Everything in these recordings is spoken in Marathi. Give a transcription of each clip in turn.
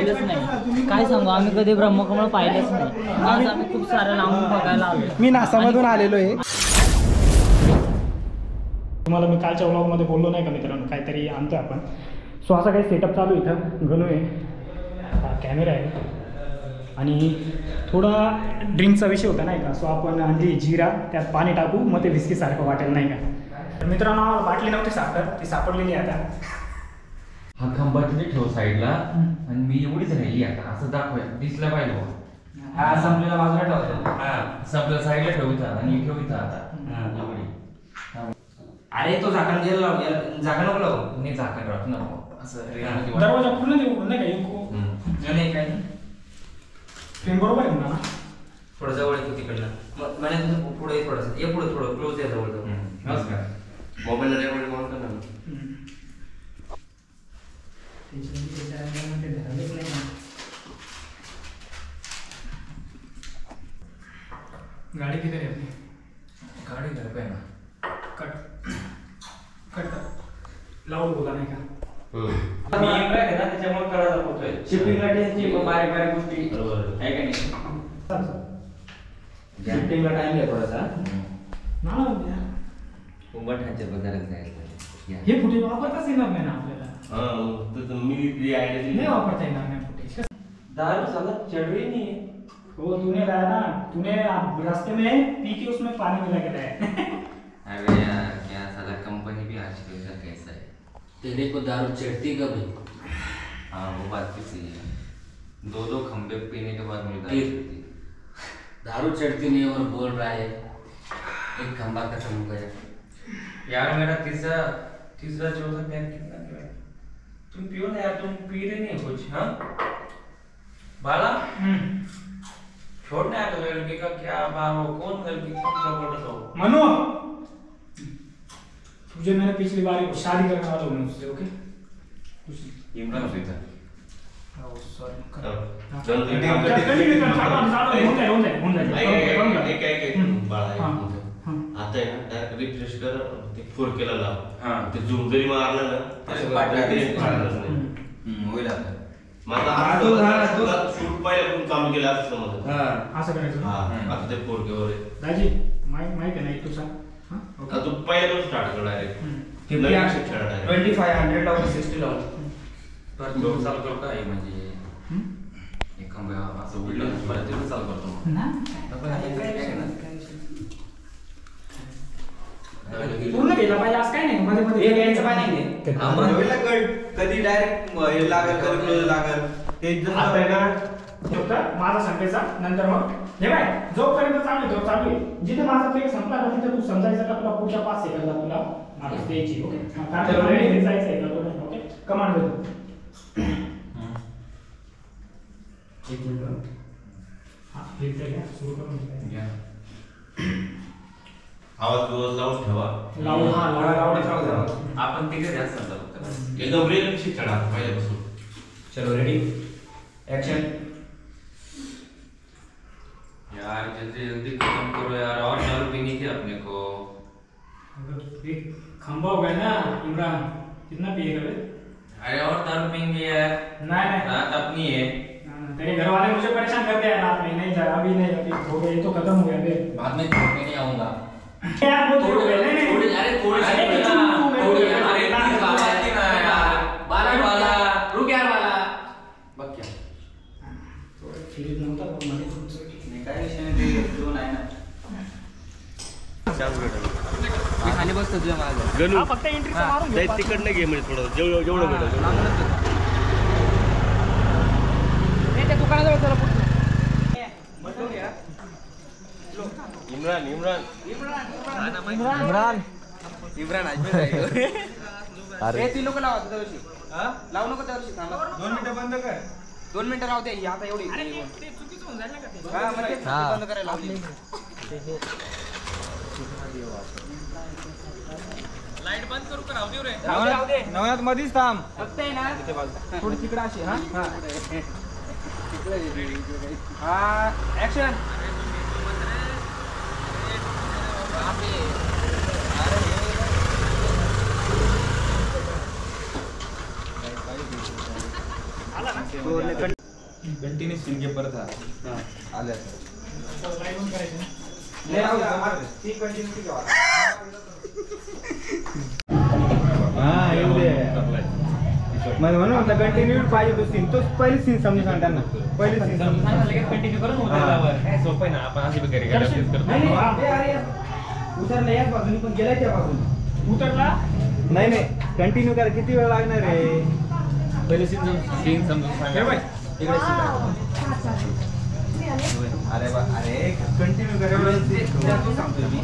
पाहिलंच नाही. काय सांगू, आम्ही कधी ब्रह्मकमळ पाहिलंच नाही. आज आम्ही खूप साऱ्या लांबून बघायला आलो. मी नासामधून आलेलो आहे. तुम्हाला मी कालच्या व्लॉगमध्ये बोललो नाही का मित्रांनो, काहीतरी आणतो आपण. सो असा काही सेटअप चालू इथं. गणू आहे, कॅमेरा आहे आणि थोडा ड्रिंकचा विषय होता नाही का. सो आपण आणली जिरा, त्यात पाणी टाकू, मग ते विस्कीसारखं वाटेल नाही का. तर मित्रांनो बाटली नव्हती साखर, ती सापडलेली आहे आता. हा खांबा तिथे ठेव साईडला आणि मी एवढीच राहिली आता असं दाखवूया, दिसला पाहिजे. हा संपलेला बाजूला ठेवतो. हा संपल्या साईडला ठेवता आणि ठेवता आता एवढी. अरे तो झाकण गेला, झाकण नको लावू. नाही झाकण राहत नको असं दरवाजा पूर्ण देऊ नाही का. नाही काय फ्रेम बरोबर आहे ना. थोडं जवळ येतो तिकडनं मला तुझं पुढे थोडंसं ये, पुढे थोडं क्लोज आहे जवळ जवळ. मोबाईल रेकॉर्ड करून कर ना. गाडी किती आहे आपली? गाडी घर पे ना कट कट लावून बोला नाही का. मी इकडे आहे ना, त्याच्यामुळे करायला होतोय. शिफ्टिंगला टेन्सची बारीक बारीक गोष्टी बरोबर आहे का नाही. शिफ्टिंगला टाइम आहे थोडासा. उंबरठ्याच्या बाजारात जायचं. हे फुटेज वापरताच येणार नाही ना आपल्याला. मी ती आयडिया दिली नाही वापरता येणार नाही फुटेज. दारू साला चढ़ रही नहीं है. वो तूने लाया ना, तूने रास्ते में पी के उसमें पानी मिला के लाया. अरे यार क्या साला कंपनी भी आजकल का कैसा है. तेरे को दारू चढ़ती कब है? हाँ वो बात भी सही है. दो खंबे पीने के बाद मुझे दारू चढ़ती. दारू चढ़ती नहीं और बोल रहा है एक खंबा खत्म हो गया. यार मेरा तीसरा चौथा पैन कितना जो है. तुम पियो ना यार, तुम पी रहे नहीं कुछ. हाँ बाला छोड़ ना यार. लड़के का क्या भाव हो, कौन लड़की कौन सपोर्ट हो. मनु, तुझे मैंने पिछली बार शादी करने वाला हूँ उससे. ओके कुछ इमरान से था. आता आहे ना डायरेक्ट रिफ्रेश कर, ते फोरकेला लाव. ते झूम जरी मारलं ना होईल आता. माझा शूट पहिल्यापासून चालू केलं असं समज. असं करायचं. आता ते फोरकेवर आहे. दाजी माहिती आहे ना एक तुझा. तू पहिल्यापासून स्टार्ट कर डायरेक्ट. 2500 लावून 60 लावून पर तो चालू करू का हे म्हणजे एक खंबा असं उडलं परत ते चालू करतो ना. ना पूर्ण केला पाहिजे असं काय नाही. मध्ये मध्ये हे घ्यायचं पाहिजे कधी डायरेक्ट लागल कधी क्लोज लागल ते आता आहे ना माझा संपेचा नंतर मग हे बाय जोपर्यंत चालू आहे तो चालू आहे. जिथे माझा प्लेट संपला ना तिथे तू समजायचं का तुला पुढच्या 5 सेकंदात तुला मार्क्स द्यायची. ओके कारण ऑलरेडी जायचं आहे का. ओके कमांड देतो. एक मिनिट. हां क्लिक घ्या, सुरू करून घ्या. आवाज लावून ठेवा. लावून आपण तिकडे जास्त फक्त एकदम रिअल शिक्षण आहे पहिल्यापासून. चलो रेडी एक्शन. यार जल्दी जल्दी खत्म करो यार, और दारू पीनी थी अपने को. एक खंबा हो गया ना इमरान, कितना पिएगा बे? अरे और दारू पीएंगे यार. नहीं रात अपनी है. तेरे घर वाले मुझे परेशान करते हैं रात में. नहीं जा अभी नहीं, अभी हो गया, ये तो खत्म हो गया बे. बाद में छोड़ने नहीं आऊंगा. यार वो तो नहीं नहीं थोड़ी अरे थोड़ी अरे बाला रुक यार बाला बघ क्या थोड़ा फिर नव्हता पण मध्ये नाही काय विषय नाही. ते दोन आहे ना. खाली बसतो तुझ्या मागे. हा फक्त एंट्री मारून घे. तिकडनं घे म्हणजे थोडं जेवढं भेटल. नाही त्या दुकानाजवळ चला पुढे. इम्रान अरे ती लोक लावा त्या वर्षी. लावू नको त्या वर्षी. थांबा 2 मिनिटं बंद कर. 2 मिनिटं राहू दे. ही आता एवढी ते चुकीचं होऊन जाईल ना का ते. हा मग ते बंद करायला लावली. लाईट बंद करू का राहू दे रे. राहू दे. नवनाथ मध्येच थांब. फक्त आहे ना थोडी तिकडे अशी. हा ऍक्शन. आला ना कंटिन्यू सीन घे परत आल्या लाईव्ह ऑन करायचं ना. म्हणून म्हटलं कंटिन्यू पाहिजे तो सीन तोच पहिले सीन समजून सांग त्यांना पहिले सीन कंटिन्यू करून सोपं आहे ना आपण अशी घरी उतरला याच बाजूने पण गेलाय त्या बाजूने उतरला नाही कंटिन्यू करा किती वेळ लागणार आहे पहिले सीन समजून सांगा इकडे अरे कंटिन्यू करा सांगतोय मी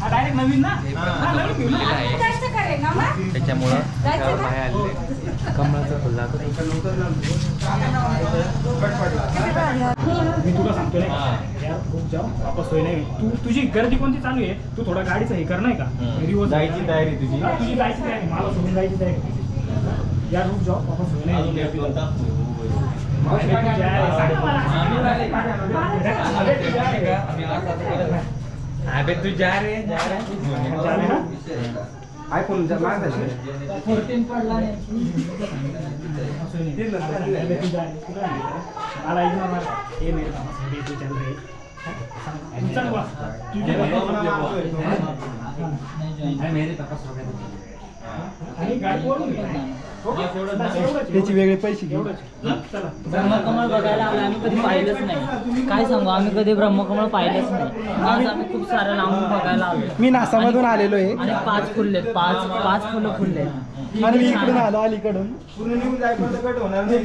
डायरेक्ट नवीन ना त्याच्यामुळं बाहेर आले कमळाचं फुल मी तुला सांगतोय यार खूप जाऊ वापस होई नाही तुझी गर्दी कोणती चालू आहे तू थोडा गाडीचं हे कर नाही का रिवर्स जायची तयारी तुझी तुझी जायची तयारी मला सोडून जायची तयारी तुझी यार खूप जाऊ वापस होई नाही अबे तू जा रे आयफोन त्याची वेगळे पैसे घेऊ ब्रह्मकमळ बघायला आलो आम्ही कधी पाहिलंच नाही. काय सांगू आम्ही कधी ब्रह्मकमळ पाहिलंच नाही. आज आम्ही खूप साऱ्या लांबून बघायला आलो. मी नासामधून आलेलो आहे आणि 5 फुलले 5 फुलं फुलले आणि मी इकडून आलो अलीकडून पूर्ण निघून जायपर्यंत कट होणार नाही.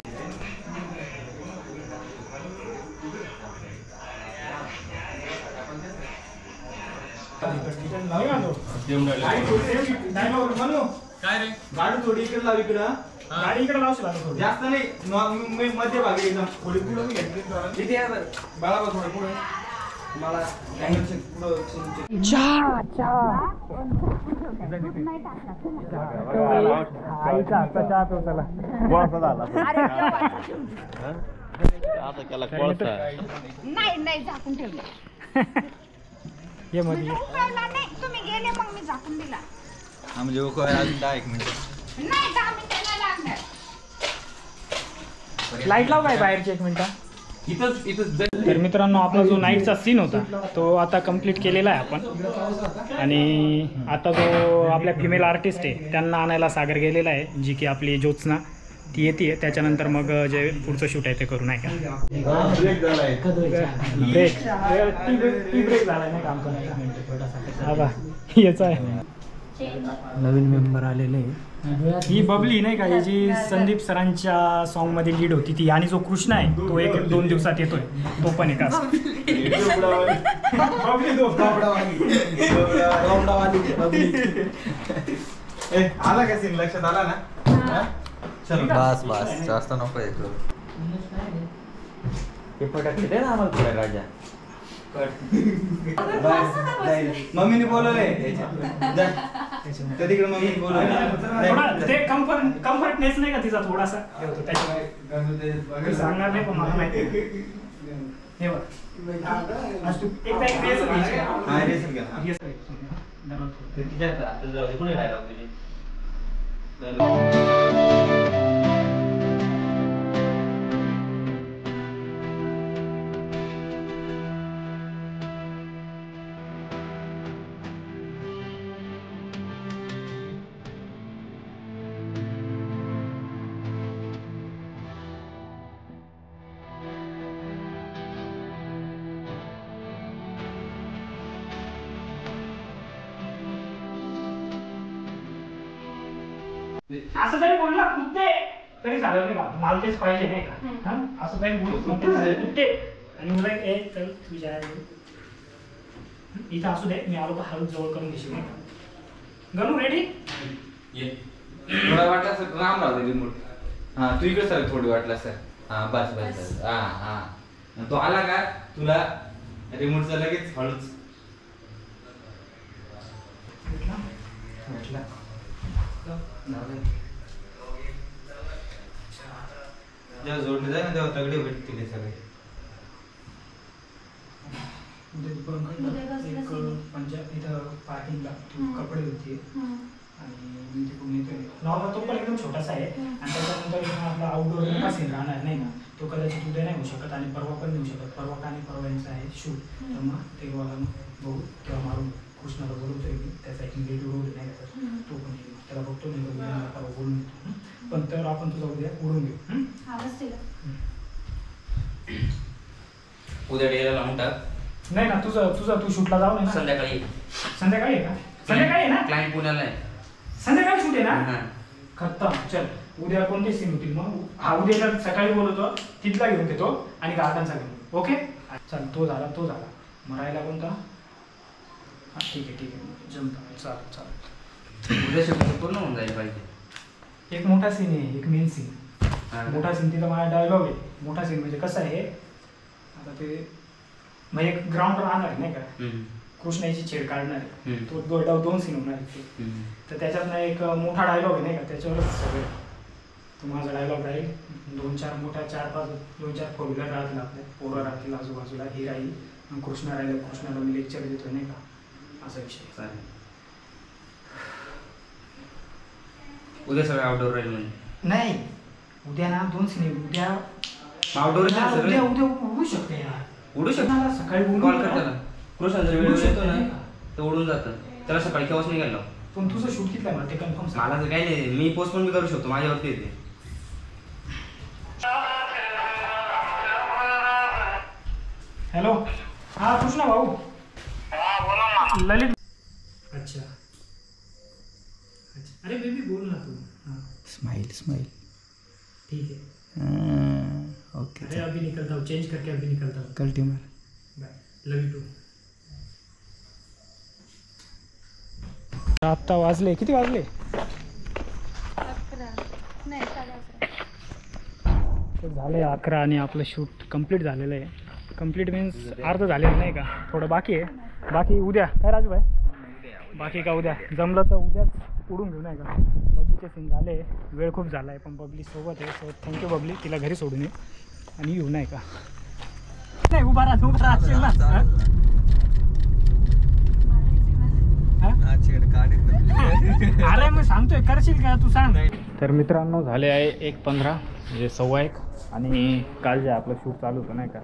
काय रे गाडी थोडी इकडे लाव इकडं गाडी इकडे लावशील आता थोडी. जास्त नाही मध्य भागी एकदम थोडी पुढं मी घेतली इथे या बरं बाळा थोडं पुढे मला आईचा हाताच्या हात होता नाही झाकून ठेवलं ये मध्ये नाही तुम्ही गेले मग मी झाकून दिला म्हणजे अजून 10 मिनिट नाही 10 मिनिटं नाही लागणार लाईट लाव काय बाहेरची 1 मिनिट. इथंच तर मित्रांनो आपला जो नाईटचा सीन होता तो आता कंप्लीट केलेला आहे आपण आणि आता जो आपल्या फिमेल आर्टिस्ट आहे त्यांना आणायला सागर गेलेला आहे जी की आपली ज्योत्स्ना ती येते त्याच्यानंतर मग जे पुढचं शूट आहे ते करू नाही का ब्रेक ब्रेक झाला नाही का आमचा याचा आहे नवीन मेंबर आलेले ही बबली नाही का ही जी संदीप सरांच्या सॉन्ग मध्ये लीड होती ती आणि जो कृष्णा आहे तो 1-2 दिवसात येतोय तो पण एक आला का सीन लक्षात आला ना बस जास्त नको राजा मम्मीने बोलवलंय तिकडे मम्मीने बोलवलं ते कम्फर्टनेस नाही का तिचा थोडासा त्याच्यामुळे सांगणार नाही पण मला माहिती हे बघ एकदा एक रेस घ्यायची. हा रेस घ्या असं जरी बोलला कुत्ते तरी झालं नाही का मला तेच पाहिजे नाही का असं काही बोलू कुत्ते आणि मुलं चल तुझ्या इथं असू दे मी आलो का हळूच जवळ करून घेशील नाही का गणू रेडी थोडा वाटला सर राम राहू दे रिमोट हा तू इकडे सर थोडी वाटला सर हा बस हा तो आला का तुला रिमोटचा लगेच हळूच जेव्हा जोडले जाय ना तेव्हा तगडे भेटतील हे सगळे पंजाब इथं पार्किंगला कपडे होते आणि मी तिकडून येतोय. नॉर्मल तो पण एकदम छोटासा आहे आणि त्याच्यानंतर मग आपला आउटडोर मोठा सीन राहणार नाही ना, तो कदाचित उद्या नाही होऊ शकत आणि परवा पण नाही होऊ शकत. परवा आणि परवांचा आहे शूट, तर मग तेव्हा बघू तेव्हा मारून कृष्णाला बोलवतोय मी, त्याचा एक निगेटिव्ह रोल नाही का तो पण येईल, त्याला बघतो मी परवा बोलून घेतो. पण तर आपण तुझा उद्या उडून घेऊ. उद्या डेला लावून टाक. नाही ना, तुझं तू शूटला जाऊ नये ना. संध्याकाळी संध्याकाळी आहे का? संध्याकाळी आहे ना? क्लायंट पुण्याला आहे. संध्याकाळी शूट आहे ना? खतम. चल उद्या कोणते सीन होतील मग? हा उद्या सकाळी बोलवतो, तिथला घेऊन देतो आणि गार्डनचा घेऊन. ओके चल, तो झाला. मग राहिला कोणता? हा ठीक आहे जमतं. चालेल. उद्या शूटिंग पूर्ण होऊन जाईल पाहिजे. एक मोठा सीन आहे, एक मेन सीन. मोठा सीन तिथं माझा डायलॉग आहे. मोठा सीन म्हणजे कसं आहे, आता ते म्हणजे एक ग्राउंड राहणार आहे नाही का, कृष्णाची छेड काढणार आहे, तो दोन सीन होणार आहे. तर त्याच्यातनं एक मोठा डायलॉग आहे नाही का, त्याच्यावरच सगळं तो माझा डायलॉग राहील. 2-4 फोर व्हीलर राहतील, आपल्या पोरं राहतील आजूबाजूला, हे राहील. कृष्णा राहील, कृष्णाला मी लेक्चर देतोय नाही का, असा विषय. चालेल. उद्या सगळं आउटडोर राहील म्हणजे? नाही, उद्या ना 2 सीन. उद्या आउटडोर उद्या उडू शकते यार. उडू शकतो. सकाळी कॉल कर त्याला. कृष्णा जर वेळ येतो ना तर उडून जातं. त्याला सकाळी केव्हाच नाही गेलो. पण तुझं शूट किती आहे मला ते कन्फर्म सांग. मला तर काही नाही, मी पोस्टपोन बी करू शकतो, माझ्यावरती येते. हॅलो. हा कृष्णा भाऊ. ललित. अच्छा. अरे बेबी बोल ना तू. स्माइल ठीक है. ओके. अरे अभी निकलता हूँ, चेंज करके अभी निकलता हूँ. कल टीमर. बाय. Love you too. आत्ता वाजले, किती वाजले? 11 नाही 11:30. झाले 11 आणि आपलं शूट कंप्लीट झालेलं आहे. कंप्लीट मीन्स अर्ध झालेलं नाही का, थोडं बाकी आहे. बाकी उद्या काय राजूभाई, बाकी का उद्या जमलं तर उद्याच उडून घेऊ नाही का. बबलीचे सीन झाले, वेळ खूप झाला आहे पण बबली सोबत आहे, सो थँक्यू बबली, तिला घरी सोडून ये आणि येऊ नाही का. नाही उभा राहशील ना. अरे मी सांगतोय, करशील का तू सांग. तर मित्रांनो झाले आहे 1:15 म्हणजे 1:15 आणि काल जे आपलं शूट चालू होतं नाही का,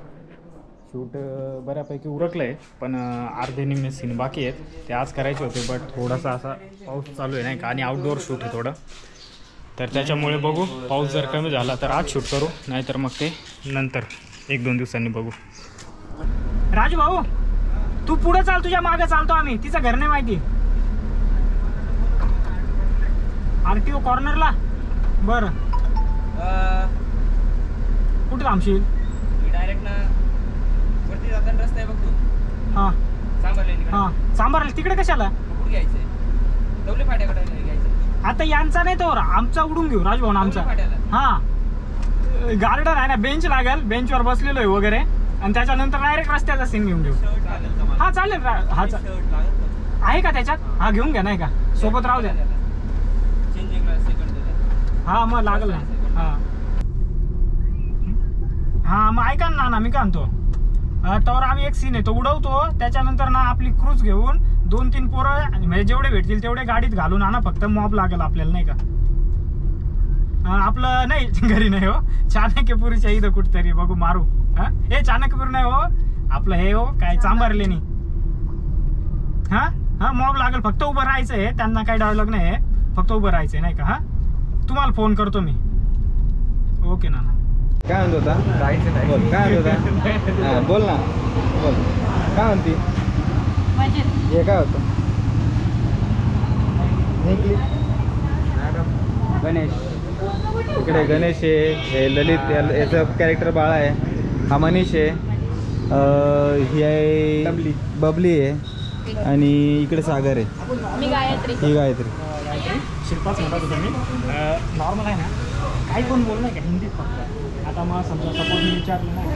शूट बऱ्यापैकी उरकलं आहे पण अर्धे निम्मे सीन बाकी आहेत, ते आज करायचे होते. बट थोडासा असा पाऊस चालू आहे नाही का आणि आउटडोअर शूट आहे थोडं, तर त्याच्यामुळे बघू. पाऊस जर कमी झाला तर आज शूट करू, नाहीतर मग ते नंतर 1-2 दिवसांनी बघू. राजू भाऊ तू पुढे चाल, तुझ्या मागे चालतो आम्ही. तिचं घर नाही माहिती. RTO कॉर्नरला. बरं कुठे थांबशील? डायरेक्ट ना वरती जाताना रस्ता आहे बघ तू. हां सांबारला. हां सांबारला. तिकडे कशाला? कुठे घ्यायचंय? दौले फाट्याकडे घ्यायचं. आता यांचा नाही तो आमचा उडून घेऊ राजू भाऊ आमचा. हां गार्डन आहे ना, बेंच लागेल, बेंचवर बसलेलो आहे वगैरे आणि त्याच्यानंतर डायरेक्ट रस्त्याचा सीन घेऊन घेऊ. हां चालेल. हा आहे का त्याच्यात? हा घेऊन घ्या नाही का, सोबत राहू द्या. हां मग लागल ना. हां मग ऐका ना, मी काय म्हणतो, तर आम्ही एक सीन आहे तो उडवतो, त्याच्यानंतर ना आपली क्रूज घेऊन 2-3 पोरं म्हणजे जेवढे भेटतील तेवढे गाडीत घालून आणा. फक्त मॉब लागेल आपल्याला नाही का. आपलं नाही घरी नाही हो, चाणक्यपुरीच्या इथं कुठतरी बघू मारू. हे चाणक्यपुरी नाही हो, आपलं हे हो काय चांबारले नाही. हां मॉब लागेल, फक्त उभं राहायचं आहे. त्यांना काही डायलॉग नाही आहे, फक्त उभं राहायचं आहे नाही का. हां तुम्हाला फोन करतो मी. ओके ना. काय म्हणत होता? बोल काय म्हणत होता? बोल ना, बोल काय म्हणती. हे काय होतं? गणेश. इकडे गणेश आहे, हे ललित, याचं कॅरेक्टर बाळा आहे. हा मनीष आहे, ही आहे बबली आहे आणि इकडे सागर आहे. मी गायत्री. ही गायत्री. शिल्पाच म्हणत होतो मी. नॉर्मल आहे ना, काही पण बोल नाही का हिंदीत फक्त. आता मग समजा सपोज मी विचारलं नाही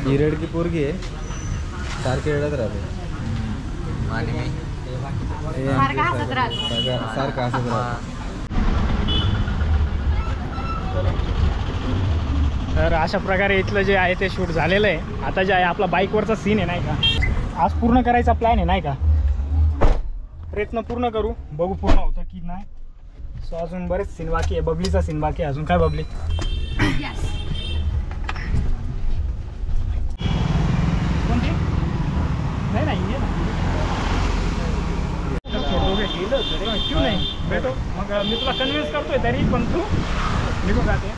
ही रडकी पोरगी आहे, सारखी रडत राहते आणि मी सारखा हसत राहतो. सारखं हसत राहतो. तर अशा प्रकारे इथलं जे आहे ते शूट झालेलं आहे. आता जे आहे आपला बाईकवरचा सीन आहे नाही का, आज पूर्ण करायचा प्लॅन आहे नाही का. प्रयत्न पूर्ण करू, बघू पूर्ण होतं की नाही. सो अजून बरेच सीन बाकी आहे. बबलीचा सीन बाकी आहे अजून. काय बबली? कोणती? नाही ये ना. क्यों नाही भेटो मग मी तुला कन्व्हिन्स करतोय तरी पण तू निघून जाते.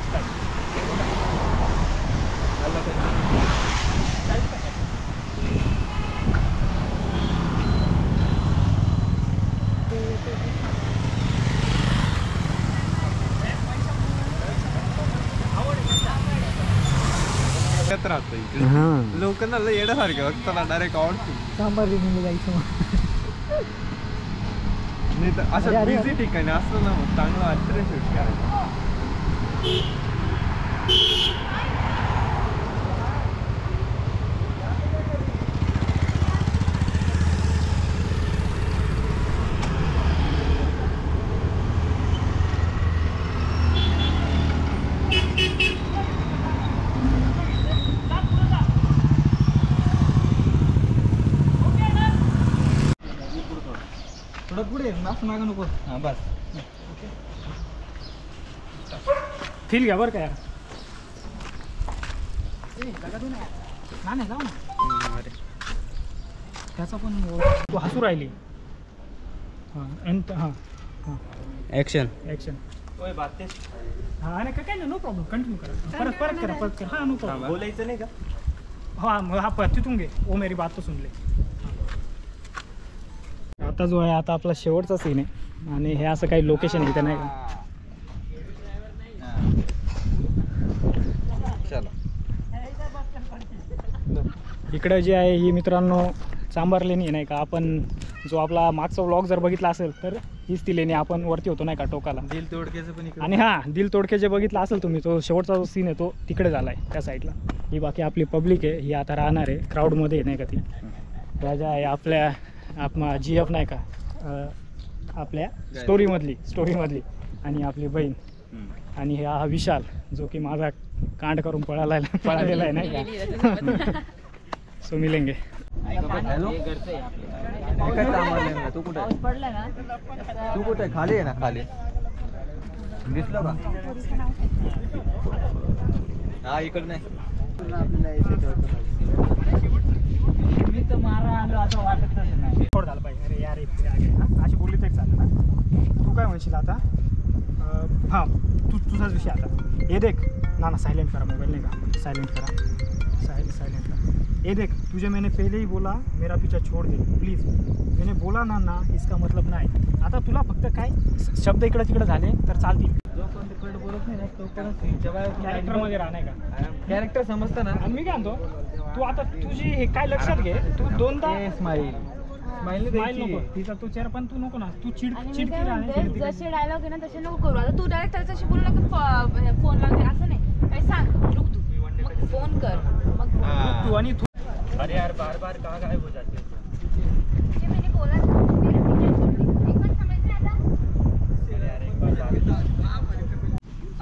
लोकांना येण्यासारखे बघताना डायरेक्ट आवडतो. सांबार जायचं नाही तर असं बिझी ठिकाणी असतं ना मग चांगलं वाटतं रे शूट करायचं. थोडं पुढे नाच मागं नको. हां बस. फील घ्या बरं का यार. नाही जाऊ ना त्याचा पण तू हसू राहिली. हां हां हां ॲक्शन ॲक्शन. हां नाही काय नाही, नो प्रॉब्लेम. कंटिन्यू करा. परत करा. हां नो प्रॉब्लेम. बोलायचं नाही का? हां तिथून घे. ओ मेरी बात तो सुन ले. आता जो आहे आता आपला शेवटचा सीन आहे आणि हे असं काही लोकेशन आहे इथं नाही का. इकडं जे आहे ही मित्रांनो चांबार लेणी नाही का. आपण जो आपला मागचा व्लॉग जर बघितला असेल तर हीच ती लेणी. आपण वरती होतो नाही का टोकाला. दिल तोडक्याचं पण इकडे. आणि हां दिल तोडके जे बघितला असेल तुम्ही, तो शेवटचा जो सीन आहे तो तिकडे झाला आहे त्या साईडला. ही बाकी आपली पब्लिक आहे, ही आता राहणार आहे क्राऊडमध्ये नाही का ती. त्या ज्या आहे आपल्या GF नाही का आपल्या स्टोरीमधली आणि आपली बहीण आणि हा विशाल जो की माझा कांड करून पळालेला आहे नाही का. सो मिलेंगे. तू कुठे पाऊस पडला ना तू कुठे खाली आहे ना. खाली दिसलं का? हा इकडे नाही. मी तर मारा आलो असं वाटतच नाही. थोडं झालं पाहिजे. अरे यार अशी बोलली तरी चालेल ना. तू काय म्हणशील आता? हां तुझाच विषय आता. ये देख ना साइलेंट करा मोबाइल नहीं का. साइलेंट करा. साइलेंट करा. ये देख तुझे मैंने पहले ही बोला मेरा पीछा छोड़ दे प्लीज. मैंने बोला ना इसका मतलब नाही. आता तुला फक्त काय शब्द इकडे तिकडे झाले तर चालतील. जोपर्यंत कडे बोलत नाही ना तोपर्यंत कॅरेक्टरमध्ये राहा नाही का. कॅरेक्टर समजतं ना. आणि मी काय म्हणतो तू आता तुझी हे काय लक्षात घे. तू दोनदा स्माईल नको तिचा तू चेहरा पण तू नको ना. तू आणि मी चिडकी काय म्हणते, राहणे. जसे डायलॉग आहे ना तसे नको करू. आता तू डायरेक्ट त्याच्याशी बोलू नका. फोन लावते असं नाही. काय सांग रुक तू मग फोन कर मग तू आणि तू. अरे यार बार कहाँ गायब हो जाते हो. जे मैंने बोला था मेरे पीछे छोड़ दे. एक बार समझ में आता.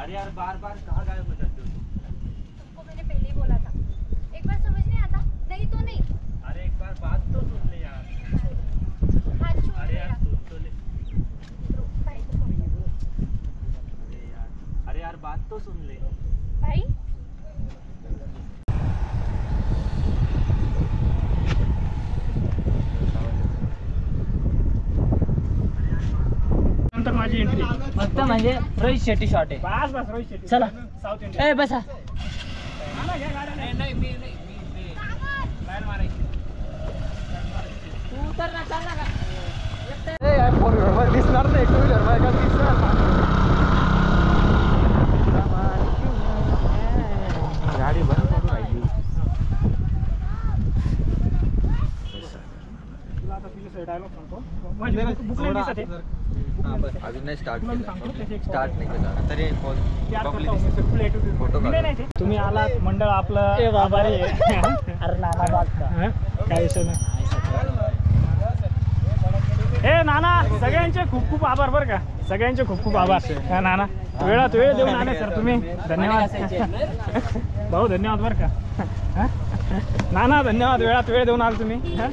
अरे यार बार कहाँ गायब हो जाते हो. तुमको मैंने पहले ही बोला था. एक बार समझ में आता. नहीं तो नहीं. अरे एक बार बात तो सुन ले यार. हाथ छोड़ अरे यार सुन तो ले. भाई अरे यार बात तो सुन ले. भाई नंतर माझी एंट्री. फक्त म्हणजे रोहित शेट्टी शॉट आहे. बस रोहित शेट्टी. चला. South Indian. ए बसा. तू उतर ना चाल ना का. दिसणार नाही. 2 व्हीलर माझ्या दिसणार. गाडी बंद करून राहिली. तुला आता तुझे डायलॉग सांगतो. माझी बुकलेट दिसत आहे. अजून नाही स्टार्ट केलं. स्टार्ट नाही केलं तरी फोटो तुम्ही आलात मंडळ आपलं आभारी आहे. अरे नाना बागता हा? काय विषय नाही. हे नाना सगळ्यांचे खूप खूप आभार बरं का, सगळ्यांचे खूप खूप आभार. हा नाना वेळात वेळ देऊन आले सर तुम्ही, धन्यवाद भाऊ, धन्यवाद बरं का. हा? नाना धन्यवाद, वेळात वेळ देऊन आले तुम्ही. हा?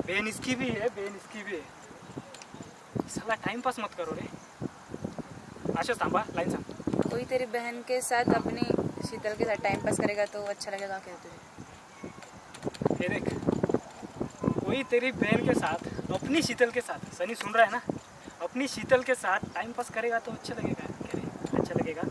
बेन इसकी भी है, बेन इसकी भी है. सगळा टाइमपास मत करो रे. अशाच थांबा, लाईन सांग. कोई तेरी बहन के साथ अपनी शीतल के साथ टाइम पास करेगा तो अच्छा लगेगा क्या तुझे? ये देख, कोई तेरी बहन के साथ अपनी शीतल के साथ, सनी सुन रहा है ना, अपनी शीतल के साथ टाइम पास करेगा तो अच्छा लगेगा. क्या रे? अच्छा लगेगा.